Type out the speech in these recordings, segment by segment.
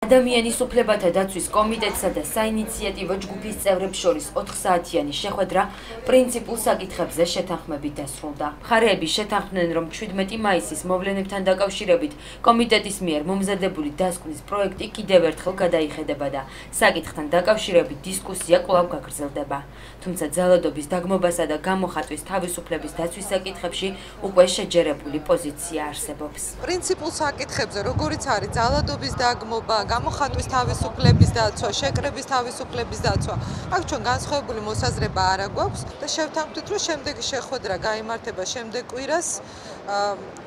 ადამიანის უფლებათა დაცვის კომიტეტსა და საინიციატივო ჯგუფის წევრებს შორის 4 საათიანი შეხვედრა პრინციპულ საკითხებზე შეთანხმებით დასრულდა. მხარეები შეთანხმდნენ, რომ 17 მაისის მოვლენებთან დაკავშირებით კომიტეტის მიერ მომზადებული დასკვნის პროექტი კიდევ ერთხელ გადაიხედება და საკითხთან დაკავშირებით დისკუსია კვლავ გაგრძელდება. თუმცა ძალადობის დაგმობასა და გამოხატვის თავისუფლების დაცვის საკითხებში უკვე შეჯერებული პოზიცია არსებობს. პრინციპულ საკითხებზე, როგორიც არის ძალადობის დაგმობა, გამოხატვის თავისუფლების დაცვა, შეკრების თავისუფლების დაცვა, აქ ჩვენ განსხვავებული მოსაზრება არ აგვაქვს და შევთანხმდით, რომ შემდეგი შეხვედრა გაიმართება შემდეგ კვირას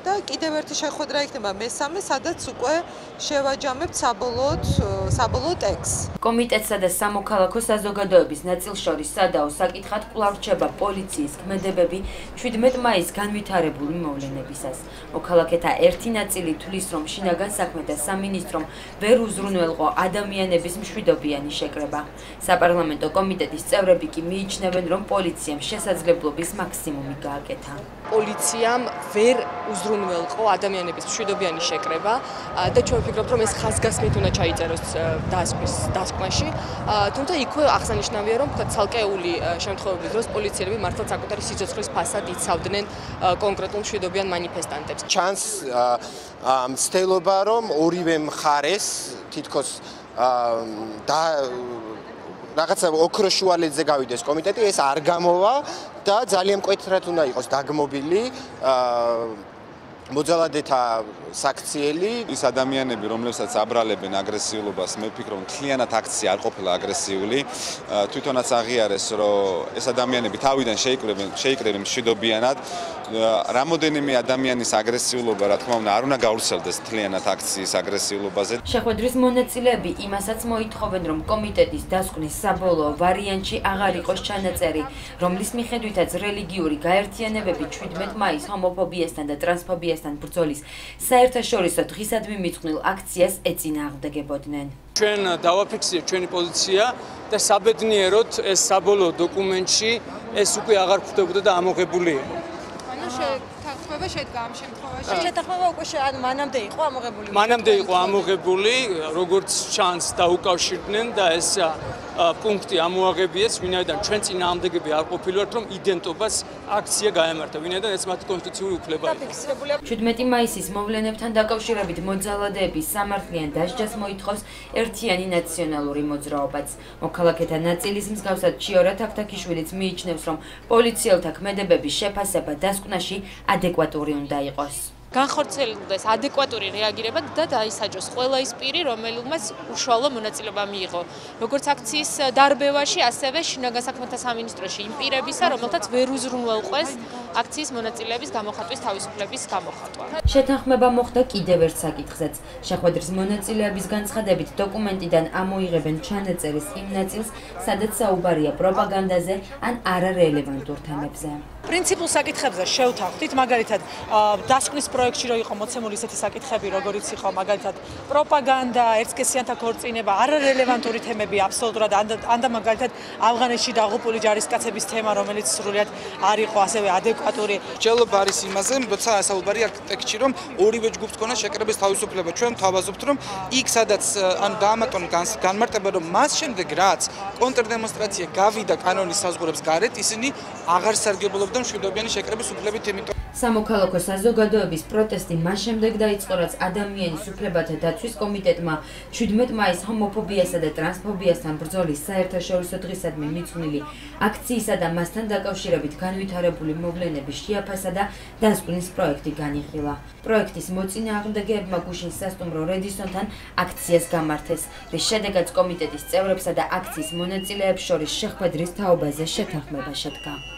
და კიდევ ერთი შეხვედრა იქნება მესამე, სადაც უკვე შევაჯამებთ საბოლოო ტექსტს. კომიტეტსა და სამოქალაქო საზოგადოების ნაწილს შორის სადაო საკითხად კვლავ რჩება პოლიციის ქმედებები 17 მაისს განვითარებული მოვლენებისას. მოქალაქეთა ერთი ნაწილი თვლის, რომ შინაგან საქმეთა სამინისტრომ ვერ უზრუნველყო ადამიანების მშვიდობიანი შეკრება. საპარლამენტო კომიტეტის წევრები კი მიიჩნევენ, რომ პოლიციამ შესაძლებლობის მაქსიმუმი გააკეთა. პოლიციამ ვერ უზრუნველყო ადამიანების მშვიდობიანი შეკრება და ჩვენ ვფიქრობთ, რომ ეს ხაზგასმით უნდა ჩაიწეროს დასკვნაში. თუმცა იქვე აღსანიშნავია, რომ ცალკეული შემთხვევების დროს პოლიციელები მართლაც საკუთარი სიცოცხლის ფასად იცავდნენ კონკრეტულ მშვიდობიან მანიფესტანტებს. ჩანს მცდელობა, რომ ორივე მხარეს თითქოს რაღაცა ოქროს შუალედზე გავიდეს კომიტეტი, ეს არ გამოვა და ძალიან მკვეთრად უნდა იყოს დაგმობილი მოძალადეთა საქციელი. ის ადამიანები, რომლებსაც აბრალებენ აგრესიულობას, მე ვფიქრობ, რომ მთლიანად აქცია არ ყოფილა აგრესიული. თვითონაც აღიარეს, რომ ეს ადამიანები თავიდან შეიკრებენ მშვიდობიანად. რამოდენიმე ადამიანის აგრესიულობა, რა თქმა უნდა, არ უნდა გავრცელდეს მთლიანად აქციის აგრესიულობაზე. შეხვედრის მონაწილეები იმასაც მოითხოვენ, რომ კომიტეტის დასკვნის საბოლოო ვარიანტში აღარ იყოს ჩანაწერი, რომლის მიხედვითაც რელიგიური გაერთიანებები 17 მაისს ჰომოფობიასთან და ტრანსფობიასთან ბრძოლის საერთაშორისო დღისადმი მიძღვნილ აქციას ეწინააღმდეგებოდნენ. ჩვენ დავაფიქსირეთ ჩვენი პოზიცია და საბედნიეროდ ეს საბოლოო დოკუმენტში ეს უკვე აღარ გვხვდებოდა და ამოღებული იყო. შეთანხმება შედგა ამ შემთხვევაში. შეთანხმება უკვე მანამდე იყო ამოღებული. მანამდე იყო ამოღებული, როგორც ჩანს დაუკავშირდნენ და ეს პუნქტი ამოაღებიეს, ვინაიდან ჩვენ წინააღმდეგები არ ყოფილვართ, რომ იდენტობას აქცია გაემართა, ვინაიდან ეს მათი კონსტიტუციური უფლება იყო. 17 მაისის მოვლენებთან დაკავშირებით მოძალადეების სამართლიან დასჯას მოითხოვს ერთიანი ნაციონალური მოძრაობაც. მოქალაქეთა ნაწილის მსგავსად ჩიორა თაქთაქიშვილიც მიიჩნევს, რომ პოლიციელთა ქმედებების შეფასება დასკვნაში ადეკვატური უნდა იყოს. განხორციელდეს ადეკვატური რეაგირება და დაისაჯოს ყველა ის პირი, რომელმაც უშუალო მონაწილეობა მიიღო. როგორც აქციის დარბევაში, ასევე შინაგან საქმეთა სამინისტროში იმ პირებისა, რომელთაც ვერ უზრუნველყვეს აქციის მონაწილეების გამოხატვის თავისუფლების გამოხატვა. შეთანხმება მოხდა კიდევ ერთ საკითხზეც. შეხვედრის მონაწილეების განცხადებით დოკუმენტიდან ამოიღებენ ჩანაწერის იმ ნაწილს, სადაც საუბარია პროპაგანდაზე ან არარელევანტურ თემებზე. პრინციპულ საკითხებზე შევთანხმდით, მაგალითად, დასკვნის პროექტში რო იყო მოცემული ისეთი საკითხები, როგორიც იყო მაგალითად პროპაგანდა, ერთსქესიანთა ქორწინება, არარელევანტური თემები აბსოლუტურად ან და მაგალითად ავღანეთში დაღუპული ჯარისკაცების თემა, რომელიც სრულიად არ იყო ასევე ადეკვატური. მსჯელობა არის იმაზე, როცა საუბარია ტექსტში, რომ ორივე ჯგუფს ქონა შეკრების თავისუფლება. ჩვენ ვთავაზობთ, რომ იქ სადაც დაამატონ განმარტება, რომ მას შემდეგ რაც კონტრდემონსტრაცია გავიდა კანონის საზღვრებს გარეთ, ისინი აღარ სარგებლობდნენ მშვიდობიანი შეკრების უფლებით, იმიტომ სამოქალაქო საზოგადოების პროტესტი მას შემდეგ დაიწყო, რაც ადამიანის უფლებათა დაცვის კომიტეტმა 17 მაისს ჰომოფობიასა და ტრანსფობიასთან ბრძოლის საერთაშორისო დღისადმი მიძღვნილი აქციისა და მასთან დაკავშირებით განვითარებული მოვლენების შეაფასა და დასკვნის პროექტი განიხილა. პროექტის მოწინააღმდეგეებმა გუშინ სასტუმრო რედისონთან აქციას გამართეს, რის შედეგადაც კომიტეტის წევრებსა და აქციის მონაწილეებს შორის შეხვედრის თაობაზე შეთანხმება შედგა.